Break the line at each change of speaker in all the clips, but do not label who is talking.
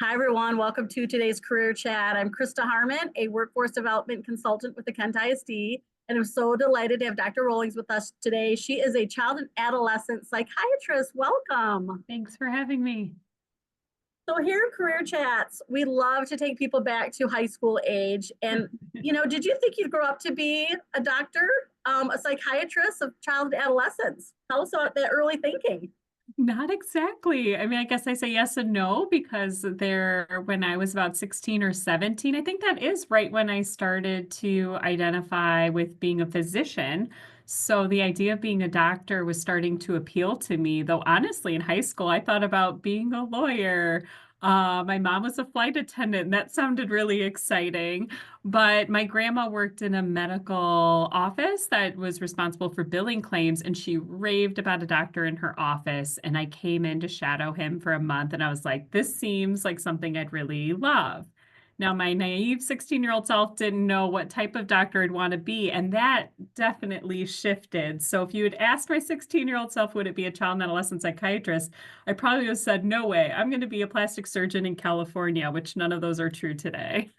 Hi, everyone. Welcome to today's career chat. I'm Krista Harmon, a workforce development consultant with the Kent ISD, and I'm so delighted to have Dr. Rollings with us today. She is a child and adolescent psychiatrist. Welcome.
Thanks for having me.
So here in career chats, we love to take people back to high school age. And, did you think you'd grow up to be a doctor, a psychiatrist of child and adolescents? Tell us about that early thinking.
Not exactly. I mean, I guess I say yes and no because when I was about 16 or 17, I think that is right when I started to identify with being a physician. So the idea of being a doctor was starting to appeal to me, though honestly, in high school, I thought about being a lawyer. My mom was a flight attendant, and that sounded really exciting. But my grandma worked in a medical office that was responsible for billing claims, and she raved about a doctor in her office. And I came in to shadow him for a month, and I was like, this seems like something I'd really love. Now, my naive 16-year-old self didn't know what type of doctor I'd want to be, and that definitely shifted. So if you had asked my 16-year-old self, would it be a child and adolescent psychiatrist? I probably would have said, no way, I'm going to be a plastic surgeon in California, which none of those are true today.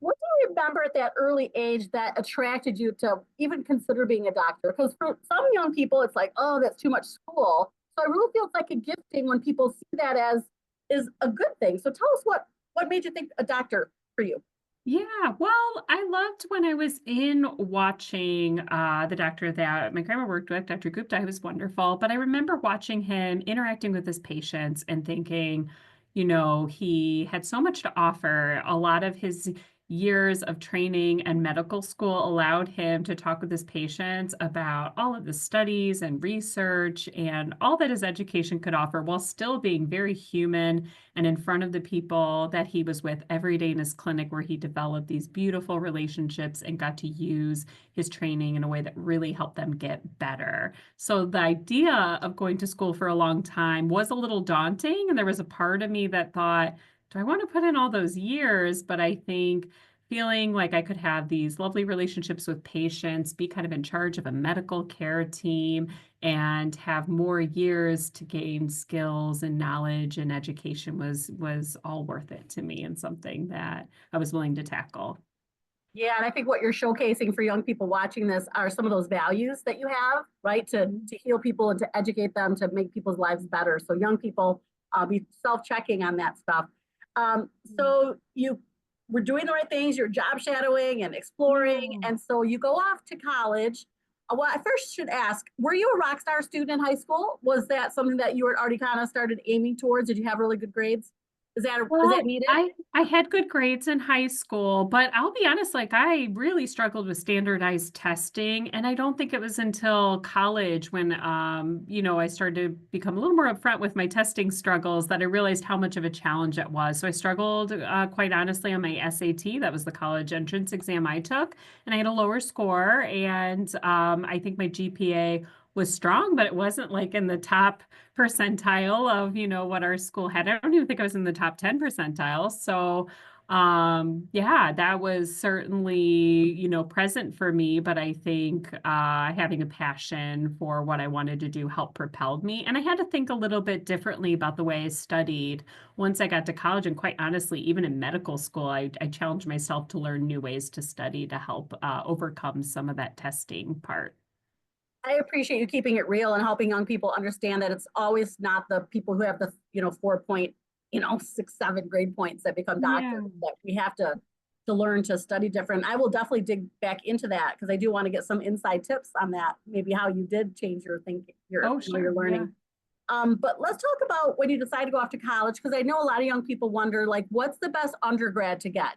What do you remember at that early age that attracted you to even consider being a doctor? Because for some young people, it's like, oh, that's too much school. So I really feel it's like a gifting when people see that as is a good thing. So tell us what made you think a doctor for you?
Yeah, well, I loved when I was in watching the doctor that my grandma worked with, Dr. Gupta. He was wonderful. But I remember watching him interacting with his patients and thinking, he had so much to offer. A lot of his years of training and medical school allowed him to talk with his patients about all of the studies and research and all that his education could offer while still being very human and in front of the people that he was with every day in his clinic, where he developed these beautiful relationships and got to use his training in a way that really helped them get better. So the idea of going to school for a long time was a little daunting. And there was a part of me that thought, do I want to put in all those years? But I think feeling like I could have these lovely relationships with patients, be kind of in charge of a medical care team, and have more years to gain skills and knowledge and education was all worth it to me, and something that I was willing to tackle.
Yeah, and I think what you're showcasing for young people watching this are some of those values that you have, right? To heal people and to educate them to make people's lives better. So young people be self-checking on that stuff. So you were doing the right things, you're job shadowing and exploring,
Yeah.
and so you go off to college. Well, I first should ask, were you a rock star student in high school? Was that something that you were already kind of started aiming towards? Did you have really good grades? Is that
Well,
needed?
I had good grades in high school, but I'll be honest, like I really struggled with standardized testing. And I don't think it was until college when I started to become a little more upfront with my testing struggles that I realized how much of a challenge it was. So I struggled quite honestly on my SAT. That was the college entrance exam I took, and I had a lower score. And I think my GPA was strong, but it wasn't like in the top percentile of, what our school had. I don't even think I was in the top 10 percentile. So, yeah, that was certainly, present for me. But I think having a passion for what I wanted to do helped propelled me. And I had to think a little bit differently about the way I studied once I got to college. And quite honestly, even in medical school, I challenged myself to learn new ways to study to help overcome some of that testing part.
I appreciate you keeping it real and helping young people understand that it's always not the people who have the 4 point, 6, 7 grade points that become
Yeah.
doctors. That we have to learn to study different. I will definitely dig back into that because I do want to get some inside tips on that. Maybe how you did change your thinking,
Oh,
your
sure. Yeah.
learning. But let's talk about when you decide to go off to college, because I know a lot of young people wonder, like, what's the best undergrad to get?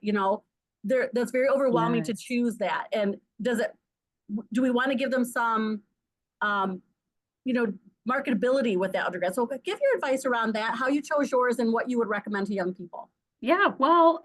That's very overwhelming to
Yes.
choose that. And do we want to give them some um, you know, marketability with that undergrad? So give your advice around that, how you chose yours and what you would recommend to young people.
Yeah, well,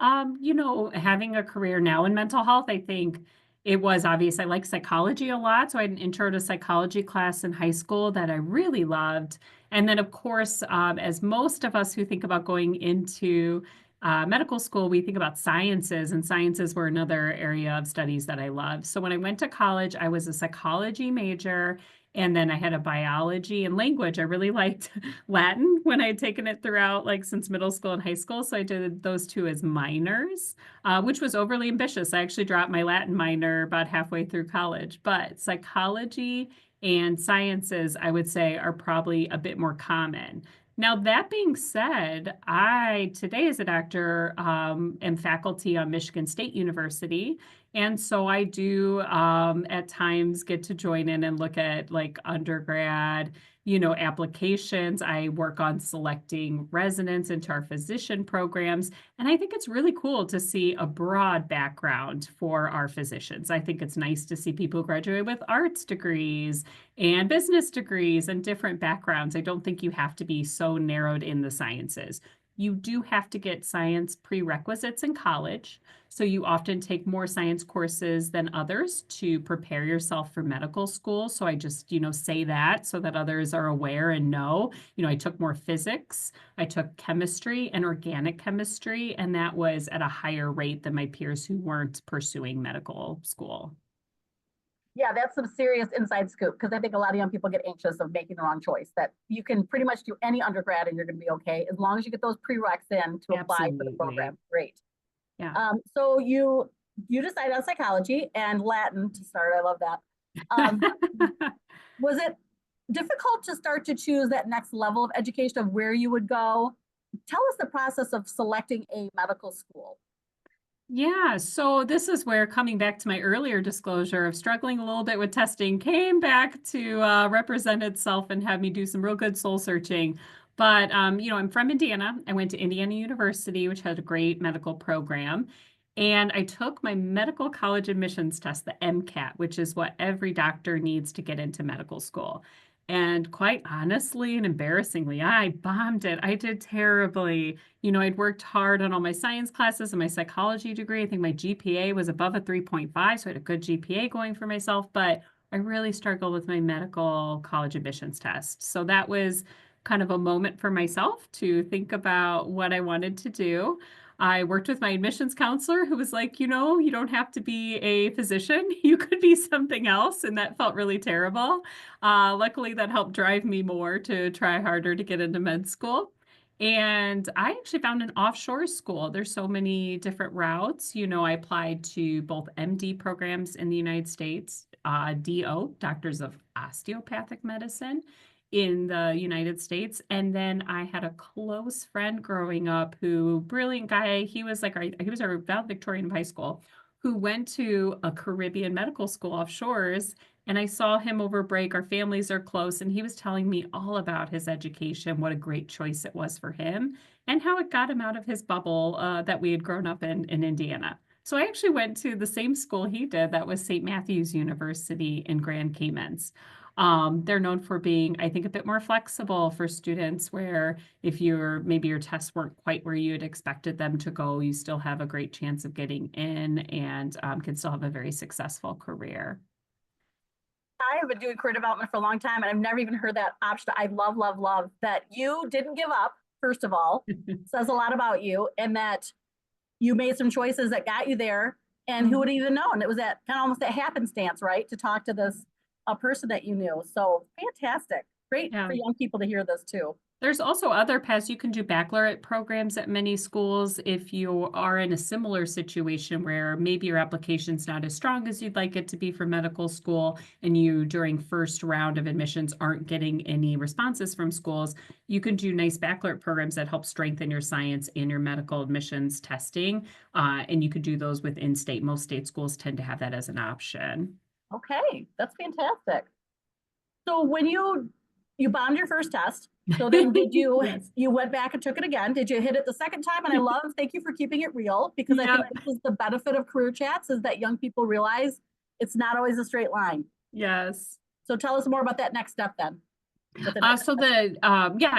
having a career now in mental health, I think it was obvious. I like psychology a lot. So I had an intro to psychology class in high school that I really loved. And then, of course, as most of us who think about going into medical school, we think about sciences, and sciences were another area of studies that I loved. So when I went to college, I was a psychology major, And then I had a biology and language. I really liked Latin when I had taken it throughout, like since middle school and high school. So I did those two as minors, which was overly ambitious. I actually dropped my Latin minor about halfway through college. But psychology and sciences, I would say, are probably a bit more common. Now, that being said, I today as a doctor am faculty on Michigan State University. And so I do at times get to join in and look at like undergrad, applications. I work on selecting residents into our physician programs. And I think it's really cool to see a broad background for our physicians. I think it's nice to see people graduate with arts degrees and business degrees and different backgrounds. I don't think you have to be so narrowed in the sciences. You do have to get science prerequisites in college. So you often take more science courses than others to prepare yourself for medical school. So I just, say that so that others are aware and know. I took more physics, I took chemistry and organic chemistry, and that was at a higher rate than my peers who weren't pursuing medical school.
Yeah, that's some serious inside scoop because I think a lot of young people get anxious of making the wrong choice. That you can pretty much do any undergrad and you're going to be okay as long as you get those prereqs in to apply for the
Absolutely.
program. Great.
Yeah.
So you decided on psychology and Latin to start. I love that. Was it difficult to start to choose that next level of education of where you would go? Tell us the process of selecting a medical school.
Yeah, so this is where coming back to my earlier disclosure of struggling a little bit with testing came back to represent itself and have me do some real good soul searching. But, I'm from Indiana. I went to Indiana University, which had a great medical program. And I took my medical college admissions test, the MCAT, which is what every doctor needs to get into medical school. And quite honestly and embarrassingly, I bombed it. I did terribly. I'd worked hard on all my science classes and my psychology degree. I think my GPA was above a 3.5, so I had a good GPA going for myself, but I really struggled with my medical college admissions test. So that was kind of a moment for myself to think about what I wanted to do. I worked with my admissions counselor who was like, you don't have to be a physician. You could be something else. And that felt really terrible. Luckily, that helped drive me more to try harder to get into med school. And I actually found an offshore school. There's so many different routes. I applied to both MD programs in the United States, DO, Doctors of Osteopathic Medicine in the United States. And then I had a close friend growing up who, brilliant guy, he was our valedictorian of high school, who went to a Caribbean medical school offshores. And I saw him over break. Our families are close. And he was telling me all about his education, what a great choice it was for him, and how it got him out of his bubble that we had grown up in Indiana. So I actually went to the same school he did. That was St. Matthew's University in Grand Caymans. They're known for being, I think, a bit more flexible for students where if maybe your tests weren't quite where you had expected them to go, you still have a great chance of getting in and can still have a very successful career.
I have been doing career development for a long time and I've never even heard that option. I love, love, love that you didn't give up, first of all, says a lot about you, and that you made some choices that got you there. And who would have even known? It was that kind of almost a happenstance, right? To talk to this a person that you knew. So fantastic. Great for young people to hear this too.
There's also other paths. You can do baccalaureate programs at many schools if you are in a similar situation where maybe your application's not as strong as you'd like it to be for medical school, and you, during first round of admissions, aren't getting any responses from schools. You can do nice baccalaureate programs that help strengthen your science and your medical admissions testing, and you could do those with in-state. Most state schools tend to have that as an option.
Okay, that's fantastic. So when you bombed your first test, so then did you
Yes.
you went back and took it again? Did you hit it the second time? And thank you for keeping it real, because I think this is the benefit of career chats, is that young people realize it's not always a straight line.
Yes.
So tell us more about that next step then.
I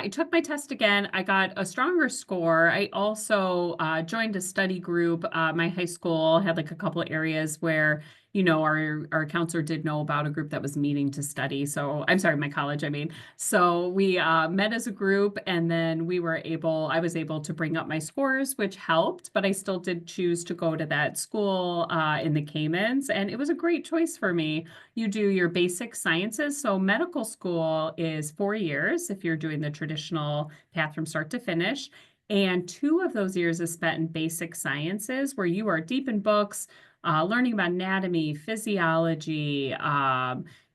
took my test again. I got a stronger score. I also joined a study group. My high school had like a couple of areas where our counselor did know about a group that was meeting to study. So I'm sorry, my college, I mean. So we met as a group, and then I was able to bring up my scores, which helped, but I still did choose to go to that school in the Caymans, and it was a great choice for me. You do your basic sciences. So medical school is 4 years if you're doing the traditional path from start to finish. And 2 of those years is spent in basic sciences, where you are deep in books, learning about anatomy, physiology.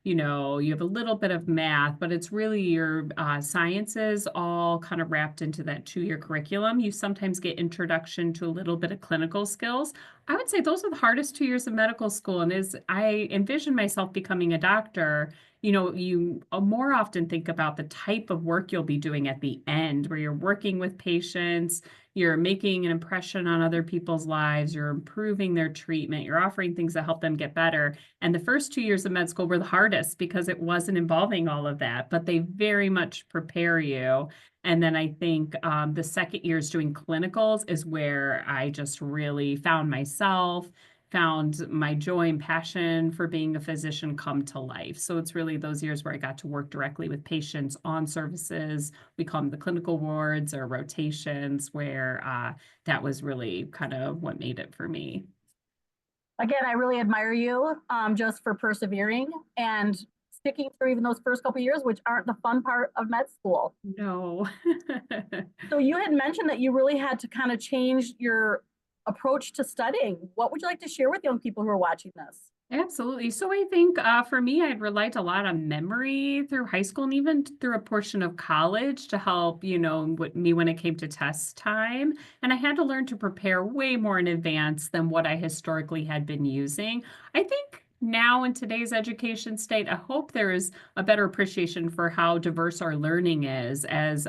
You have a little bit of math, but it's really your sciences all kind of wrapped into that 2 year curriculum. You sometimes get introduction to a little bit of clinical skills. I would say those are the hardest 2 years of medical school. And as I envision myself becoming a doctor, you more often think about the type of work you'll be doing at the end, where you're working with patients, you're making an impression on other people's lives, you're improving their treatment, you're offering things that help them get better. And the first 2 years of med school were the hardest because it wasn't involving all of that, but they very much prepare you. And then I think the second year is doing clinicals is where I just really found myself, found my joy and passion for being a physician come to life. So it's really those years where I got to work directly with patients on services. We call them the clinical wards or rotations, where that was really kind of what made it for me.
Again, I really admire you just for persevering and sticking through even those first couple of years, which aren't the fun part of med school.
No.
So you had mentioned that you really had to kind of change your approach to studying. What would you like to share with young people who are watching this?
Absolutely. So I think for me, I'd relied a lot on memory through high school and even through a portion of college to help, me when it came to test time. And I had to learn to prepare way more in advance than what I historically had been using. I think now in today's education state, I hope there is a better appreciation for how diverse our learning is as,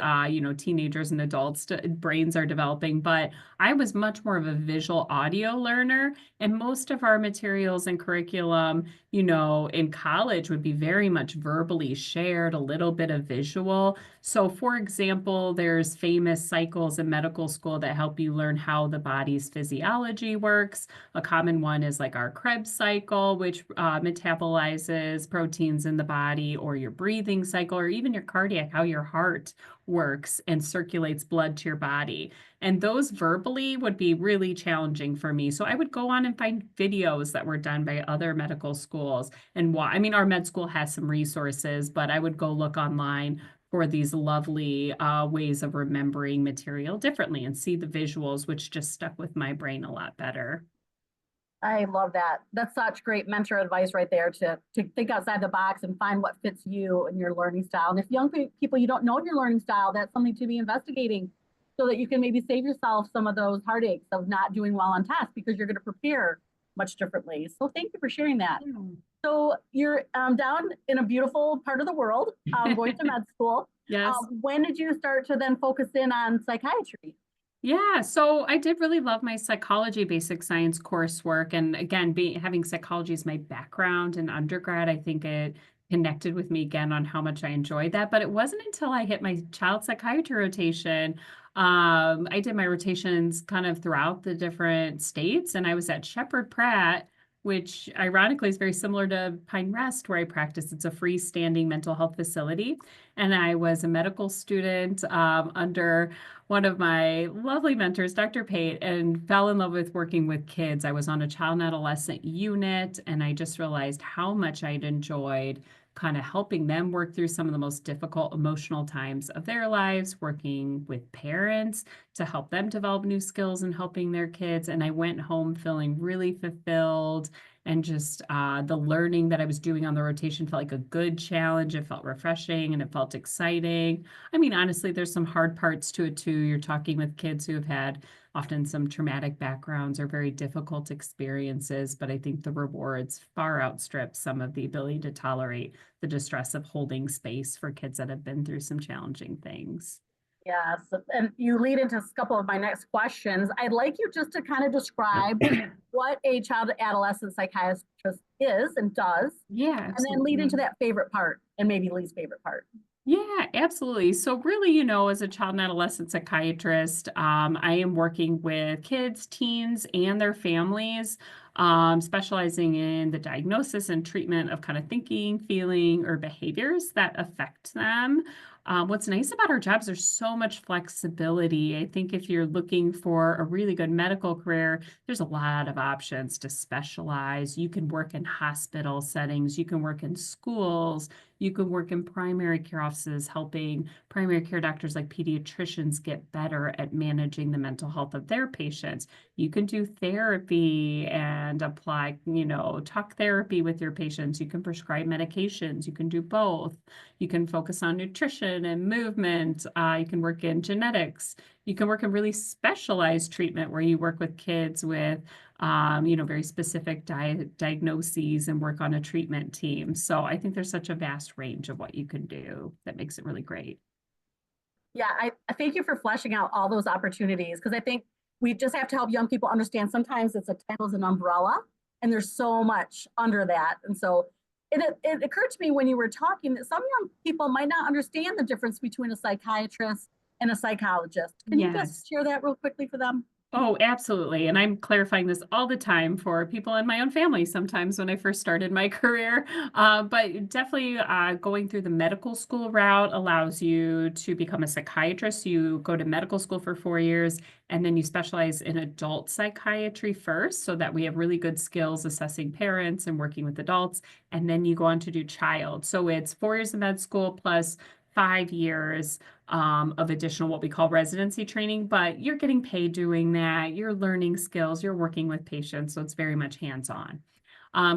teenagers and adults brains are developing. But I was much more of a visual audio learner, and most of our materials and curriculum, in college would be very much verbally shared, a little bit of visual. So, for example, there's famous cycles in medical school that help you learn how the body's physiology works. A common one is like our Krebs cycle, which metabolizes proteins in the body, or your breathing cycle, or even your cardiac, how your heart works and circulates blood to your body. And those verbally would be really challenging for me. So I would go on and find videos that were done by other medical schools. And why, I mean, our med school has some resources, but I would go look online for these lovely ways of remembering material differently and see the visuals, which just stuck with my brain a lot better.
I love that. That's such great mentor advice right there to think outside the box and find what fits you and your learning style. And if young people, you don't know your learning style, that's something to be investigating so that you can maybe save yourself some of those heartaches of not doing well on tests because you're going to prepare much differently. So thank you for sharing that.
Yeah.
So you're down in a beautiful part of the world, going to med school.
Yes.
When did you start to then focus in on psychiatry?
Yeah, so I did really love my psychology basic science coursework. And again, having psychology as my background in undergrad, I think it connected with me again on how much I enjoyed that. But it wasn't until I hit my child psychiatry rotation. I did my rotations kind of throughout the different states, and I was at Shepherd Pratt, which ironically is very similar to Pine Rest, where I practice. It's a freestanding mental health facility. And I was a medical student under one of my lovely mentors, Dr. Pate, and fell in love with working with kids. I was on a child and adolescent unit, and I just realized how much I'd enjoyed kind of helping them work through some of the most difficult emotional times of their lives, working with parents to help them develop new skills and helping their kids. And I went home feeling really fulfilled, and just the learning that I was doing on the rotation felt like a good challenge. It felt refreshing and it felt exciting. I mean, honestly, there's some hard parts to it too. You're talking with kids who have had often some traumatic backgrounds or very difficult experiences, but I think the rewards far outstrip some of the ability to tolerate the distress of holding space for kids that have been through some challenging things.
Yes, and you lead into a couple of my next questions. I'd like you just to kind of describe what a child adolescent psychiatrist is and does,
Yeah,
and then lead into
absolutely.
that favorite part and maybe least favorite part.
Yeah, absolutely. So really, as a child and adolescent psychiatrist, I am working with kids, teens, and their families specializing in the diagnosis and treatment of kind of thinking, feeling, or behaviors that affect them. What's nice about our jobs, there's so much flexibility. I think if you're looking for a really good medical career, there's a lot of options to specialize. You can work in hospital settings, you can work in schools, you can work in primary care offices, helping primary care doctors like pediatricians get better at managing the mental health of their patients. You can do therapy and apply, talk therapy with your patients. You can prescribe medications. You can do both. You can focus on nutrition and movement. You can work in genetics. You can work in really specialized treatment where you work with kids with, very specific diagnoses and work on a treatment team. So I think there's such a vast range of what you can do that makes it really great.
Yeah, I thank you for fleshing out all those opportunities because I think we just have to help young people understand sometimes it's a title as an umbrella and there's so much under that. And so it occurred to me when you were talking that some young people might not understand the difference between a psychiatrist and a psychologist. Can you just
Yes.
share that real quickly for them?
Oh, absolutely. And I'm clarifying this all the time for people in my own family sometimes when I first started my career. But definitely going through the medical school route allows you to become a psychiatrist. You go to medical school for 4 years and then you specialize in adult psychiatry first so that we have really good skills assessing parents and working with adults. And then you go on to do child. So it's 4 years of med school plus 5 years of additional what we call residency training, but you're getting paid doing that. You're learning skills. You're working with patients. So it's very much hands-on.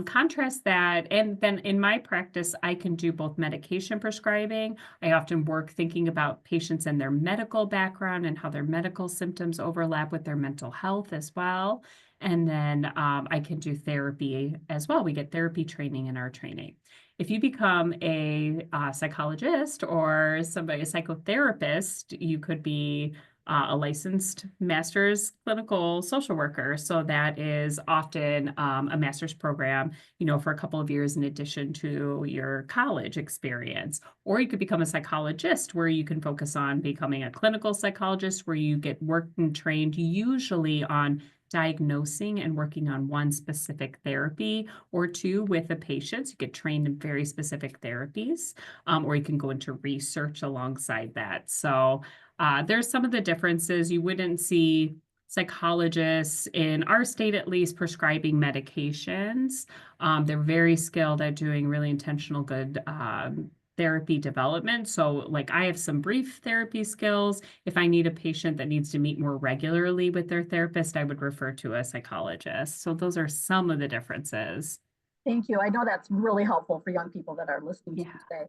Contrast that, and then in my practice, I can do both medication prescribing. I often work thinking about patients and their medical background and how their medical symptoms overlap with their mental health as well. And then I can do therapy as well. We get therapy training in our training. If you become a psychologist or a psychotherapist, you could be a licensed master's clinical social worker. So that is often a master's program, for a couple of years in addition to your college experience. Or you could become a psychologist where you can focus on becoming a clinical psychologist where you get worked and trained usually on diagnosing and working on one specific therapy or two with the patients. You get trained in very specific therapies, or you can go into research alongside that. So there's some of the differences. You wouldn't see psychologists in our state, at least, prescribing medications. They're very skilled at doing really intentional, good therapy development. So, like, I have some brief therapy skills. If I need a patient that needs to meet more regularly with their therapist, I would refer to a psychologist. So, those are some of the differences.
Thank you. I know that's really helpful for young people that are listening to
Yeah.
you today.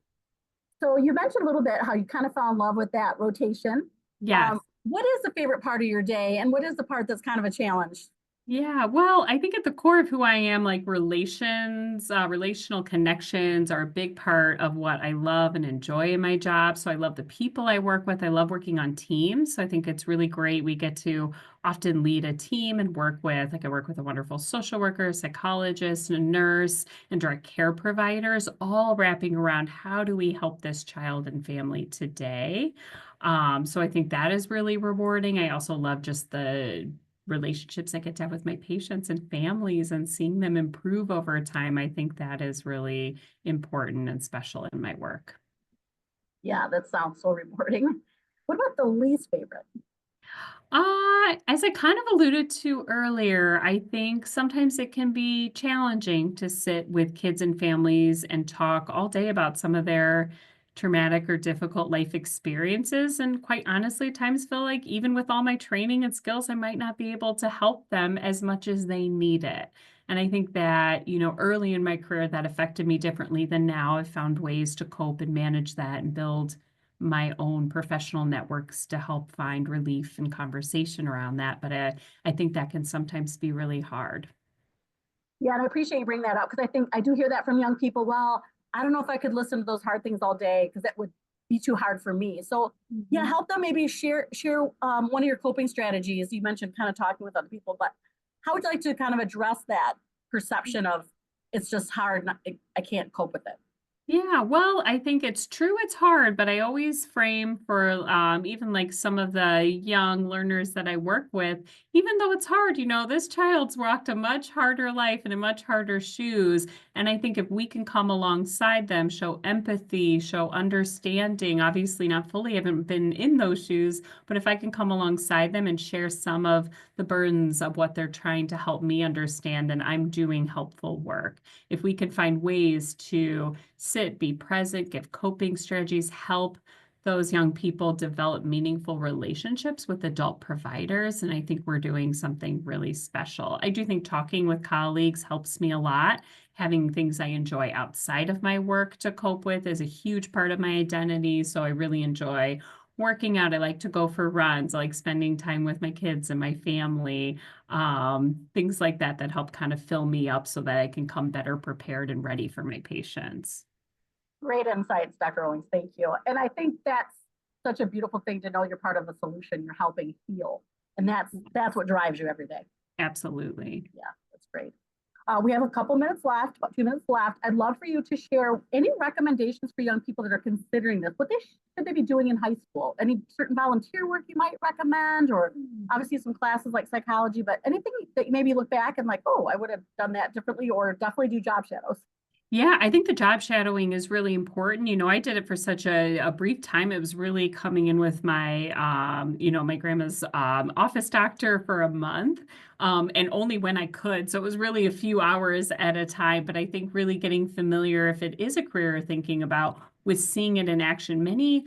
So you mentioned a little bit how you kind of fell in love with that rotation.
Yes.
What is the favorite part of your day and what is the part that's kind of a challenge?
Yeah, well, I think at the core of who I am, like relational connections are a big part of what I love and enjoy in my job. So I love the people I work with. I love working on teams. So I think it's really great. We get to often lead a team and work with, like I work with a wonderful social worker, psychologist, and a nurse, and direct care providers, all wrapping around how do we help this child and family today. So I think that is really rewarding. I also love just the relationships I get to have with my patients and families and seeing them improve over time. I think that is really important and special in my work.
Yeah, that sounds so rewarding. What about the least favorite?
As I kind of alluded to earlier, I think sometimes it can be challenging to sit with kids and families and talk all day about some of their traumatic or difficult life experiences. And quite honestly, at times feel like even with all my training and skills, I might not be able to help them as much as they need it. And I think that, early in my career, that affected me differently than now. I've found ways to cope and manage that and build my own professional networks to help find relief and conversation around that. But I think that can sometimes be really hard.
Yeah, and I appreciate you bringing that up because I think I do hear that from young people. Well, I don't know if I could listen to those hard things all day because that would be too hard for me. So yeah,
Mhm.
help them maybe share one of your coping strategies. You mentioned kind of talking with other people, but how would you like to kind of address that perception of it's just hard, I can't cope with it?
Yeah, well, I think it's true it's hard, but I always frame for even like some of the young learners that I work with, even though it's hard, this child's walked a much harder life in a much harder shoes. And I think if we can come alongside them, show empathy, show understanding, obviously not fully, haven't been in those shoes, but if I can come alongside them and share some of the burdens of what they're trying to help me understand, then I'm doing helpful work. If we can find ways to sit, be present, give coping strategies, help those young people develop meaningful relationships with adult providers. And I think we're doing something really special. I do think talking with colleagues helps me a lot. Having things I enjoy outside of my work to cope with is a huge part of my identity. So I really enjoy working out. I like to go for runs. I like spending time with my kids and my family, things like that that help kind of fill me up so that I can come better prepared and ready for my patients.
Great insights, Dr. Owens. Thank you. And I think that's such a beautiful thing to know you're part of the solution. You're helping heal. And that's what drives you every day.
Absolutely.
Yeah, that's great. We have a couple minutes left, about 2 minutes left. I'd love for you to share any recommendations for young people that are considering this. What should they be doing in high school? Any certain volunteer work you might recommend, or obviously some classes like psychology, but anything that you maybe look back and like, oh, I would have done that differently, or definitely do job shadows.
Yeah, I think the job shadowing is really important. I did it for such a brief time. It was really coming in with my grandma's office doctor for a month, and only when I could. So it was really a few hours at a time. But I think really getting familiar, if it is a career you're thinking about, with seeing it in action. Many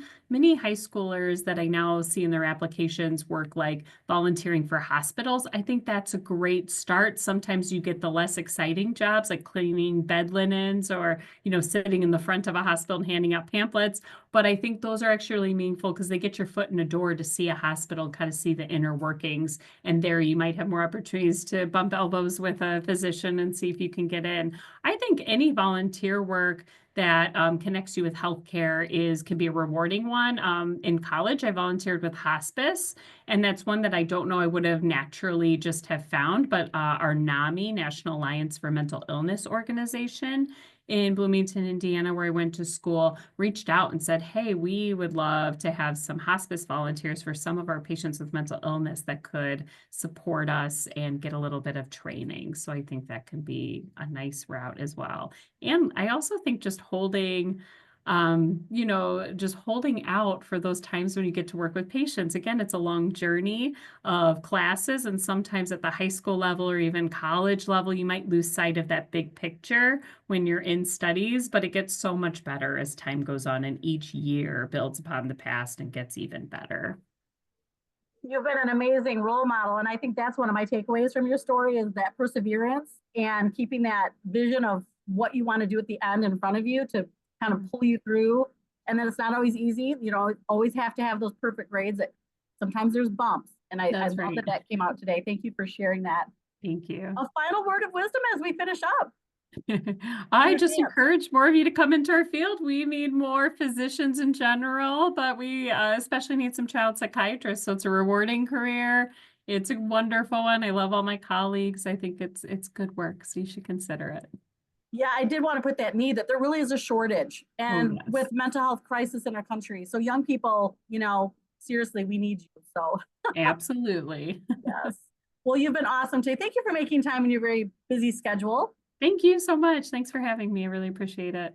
high schoolers that I now see in their applications work like volunteering for hospitals. I think that's a great start. Sometimes you get the less exciting jobs like cleaning bed linens or, sitting in the front of a hospital and handing out pamphlets. But I think those are actually meaningful because they get your foot in the door to see a hospital, kind of see the inner workings. And there you might have more opportunities to bump elbows with a physician and see if you can get in. I think any volunteer work that connects you with healthcare can be a rewarding one. In college, I volunteered with hospice, and that's one that I don't know I would have naturally just have found, but our NAMI, National Alliance for Mental Illness organization in Bloomington, Indiana, where I went to school, reached out and said, hey, we would love to have some hospice volunteers for some of our patients with mental illness that could support us and get a little bit of training. So I think that can be a nice route as well. And I also think just holding out for those times when you get to work with patients. Again, it's a long journey of classes, and sometimes at the high school level or even college level, you might lose sight of that big picture when you're in studies, but it gets so much better as time goes on, and each year builds upon the past and gets even better.
You've been an amazing role model. And I think that's one of my takeaways from your story is that perseverance and keeping that vision of what you want to do at the end in front of you to kind of pull you through. And then it's not always easy. Always have to have those perfect grades. Sometimes there's bumps. And I
That's
love
right.
that came out today. Thank you for sharing that.
Thank you.
A final word of wisdom as we finish up.
I
Your
just
chance.
encourage more of you to come into our field. We need more physicians in general, but we especially need some child psychiatrists. So it's a rewarding career. It's a wonderful one. I love all my colleagues. I think it's good work, so you should consider it.
Yeah, I did want to put that need that there really is a shortage
Oh,
and
yes.
with mental health crisis in our country. So young people, seriously, we need you. So
Absolutely.
yes. Well, you've been awesome today. Thank you for making time in your very busy schedule.
Thank you so much. Thanks for having me. I really appreciate it.